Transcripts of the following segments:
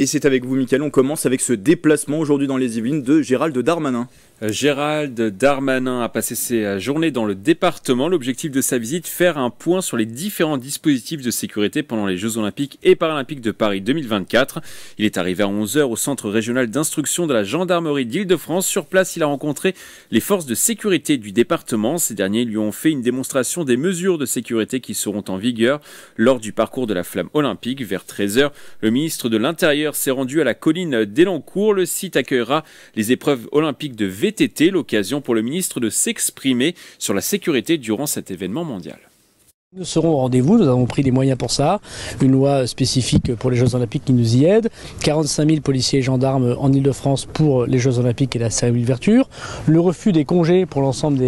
Et c'est avec vous, Mickaël, on commence avec ce déplacement aujourd'hui dans les Yvelines de Gérald Darmanin. Gérald Darmanin a passé ses journées dans le département. L'objectif de sa visite, faire un point sur les différents dispositifs de sécurité pendant les Jeux Olympiques et Paralympiques de Paris 2024. Il est arrivé à 11 h au centre régional d'instruction de la gendarmerie d'Île-de-France. Sur place, il a rencontré les forces de sécurité du département. Ces derniers lui ont fait une démonstration des mesures de sécurité qui seront en vigueur lors du parcours de la flamme olympique. Vers 13 h, le ministre de l'Intérieur s'est rendu à la colline d'Elancourt. Le site accueillera les épreuves olympiques de VTT, l'occasion pour le ministre de s'exprimer sur la sécurité durant cet événement mondial. Nous serons au rendez-vous, nous avons pris des moyens pour ça, une loi spécifique pour les Jeux Olympiques qui nous y aide, 45 000 policiers et gendarmes en Ile-de-France pour les Jeux Olympiques et la cérémonie d'ouverture, le refus des congés pour l'ensemble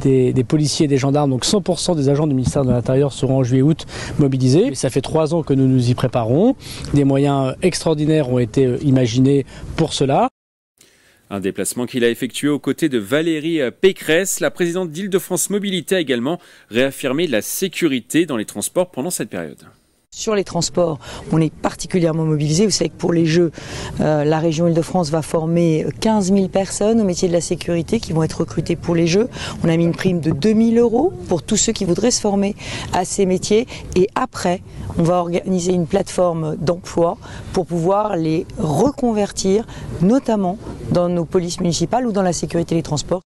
des policiers et des gendarmes, donc 100% des agents du ministère de l'Intérieur seront en juillet-août mobilisés. Et ça fait 3 ans que nous nous y préparons, des moyens extraordinaires ont été imaginés pour cela. Un déplacement qu'il a effectué aux côtés de Valérie Pécresse. La présidente d'Île-de-France Mobilité a également réaffirmé la sécurité dans les transports pendant cette période. Sur les transports, on est particulièrement mobilisé. Vous savez que pour les Jeux, la région Île-de-France va former 15 000 personnes au métier de la sécurité qui vont être recrutées pour les Jeux. On a mis une prime de 2 000 € pour tous ceux qui voudraient se former à ces métiers. Et après, on va organiser une plateforme d'emploi pour pouvoir les reconvertir, notamment dans nos polices municipales ou dans la sécurité des transports.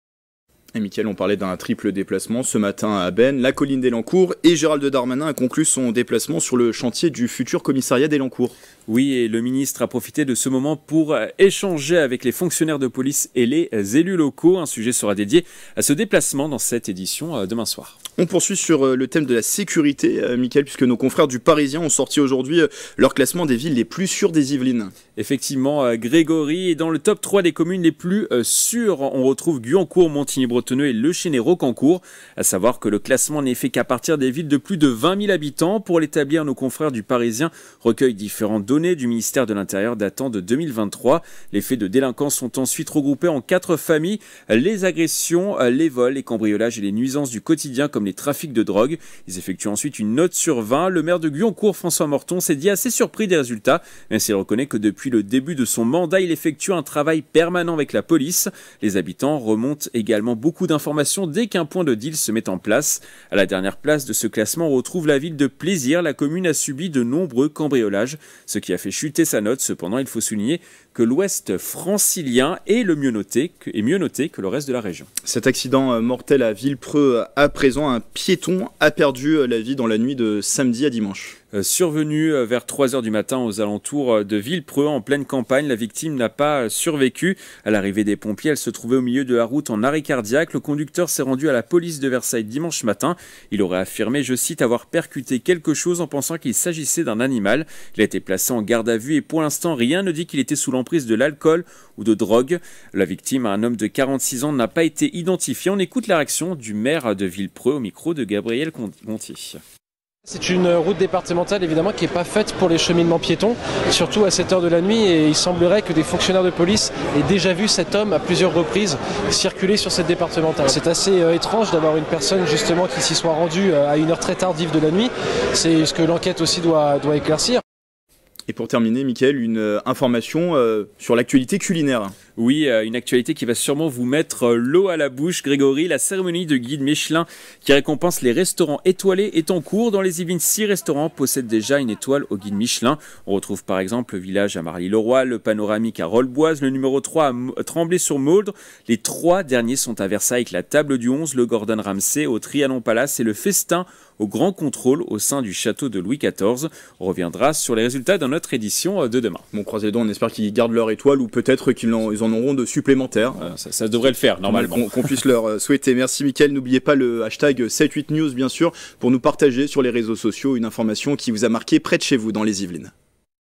Et Mickaël, on parlait d'un triple déplacement ce matin à Bennes, la colline d'Elancourt, et Gérald Darmanin a conclu son déplacement sur le chantier du futur commissariat d'Elancourt. Oui, et le ministre a profité de ce moment pour échanger avec les fonctionnaires de police et les élus locaux. Un sujet sera dédié à ce déplacement dans cette édition demain soir. On poursuit sur le thème de la sécurité, Mickaël, puisque nos confrères du Parisien ont sorti aujourd'hui leur classement des villes les plus sûres des Yvelines. Effectivement, Grégory est dans le top 3 des communes les plus sûres. On retrouve Guyancourt, Montigny-Bretonneux et Le Chesnay-Rocancourt. À savoir que le classement n'est fait qu'à partir des villes de plus de 20 000 habitants. Pour l'établir, nos confrères du Parisien recueillent différentes données du ministère de l'Intérieur datant de 2023. Les faits de délinquance sont ensuite regroupés en 4 familles. Les agressions, les vols, les cambriolages et les nuisances du quotidien comme les trafics de drogue. Ils effectuent ensuite une note sur 20. Le maire de Guyancourt, François Morton, s'est dit assez surpris des résultats, même s'il reconnaît que depuis le début de son mandat, il effectue un travail permanent avec la police. Les habitants remontent également beaucoup d'informations dès qu'un point de deal se met en place. À la dernière place de ce classement, on retrouve la ville de Plaisir. La commune a subi de nombreux cambriolages, ce qui a fait chuter sa note. Cependant, il faut souligner que l'ouest francilien est mieux noté que le reste de la région. Cet accident mortel à Villepreux à présent, un piéton a perdu la vie dans la nuit de samedi à dimanche. Survenu vers 3 h du matin aux alentours de Villepreux, en pleine campagne, la victime n'a pas survécu. À l'arrivée des pompiers, elle se trouvait au milieu de la route en arrêt cardiaque. Le conducteur s'est rendu à la police de Versailles dimanche matin. Il aurait affirmé, je cite, avoir percuté quelque chose en pensant qu'il s'agissait d'un animal. Il a été placé en garde à vue et pour l'instant, rien ne dit qu'il était sous l'emprise de l'alcool ou de drogue. La victime, un homme de 46 ans, n'a pas été identifié. On écoute la réaction du maire de Villepreux au micro de Gabriel Gontier. C'est une route départementale évidemment qui n'est pas faite pour les cheminements piétons, surtout à cette heure de la nuit, et il semblerait que des fonctionnaires de police aient déjà vu cet homme à plusieurs reprises circuler sur cette départementale. C'est assez étrange d'avoir une personne justement qui s'y soit rendue à une heure très tardive de la nuit, c'est ce que l'enquête aussi doit éclaircir. Et pour terminer, Mickaël, une information sur l'actualité culinaire. Oui, une actualité qui va sûrement vous mettre l'eau à la bouche. Grégory, la cérémonie de guide Michelin qui récompense les restaurants étoilés est en cours. Dans les Yvelines, 6 restaurants possèdent déjà une étoile au guide Michelin. On retrouve par exemple le village à Marly-le-Roi, le panoramique à Rolleboise, le numéro 3 à Tremblay-sur-Mauldre. Les 3 derniers sont à Versailles avec la table du 11, le Gordon Ramsay au Trianon Palace et le festin au Grand Contrôle au sein du château de Louis XIV. On reviendra sur les résultats dans notre édition de demain. Bon, croisez les doigts, on espère qu'ils gardent leur étoile ou peut-être qu'ils en auront de supplémentaires. Ça devrait le faire normalement. Qu'on puisse leur souhaiter. Merci Mickaël, n'oubliez pas le hashtag 78news bien sûr pour nous partager sur les réseaux sociaux une information qui vous a marqué près de chez vous dans les Yvelines.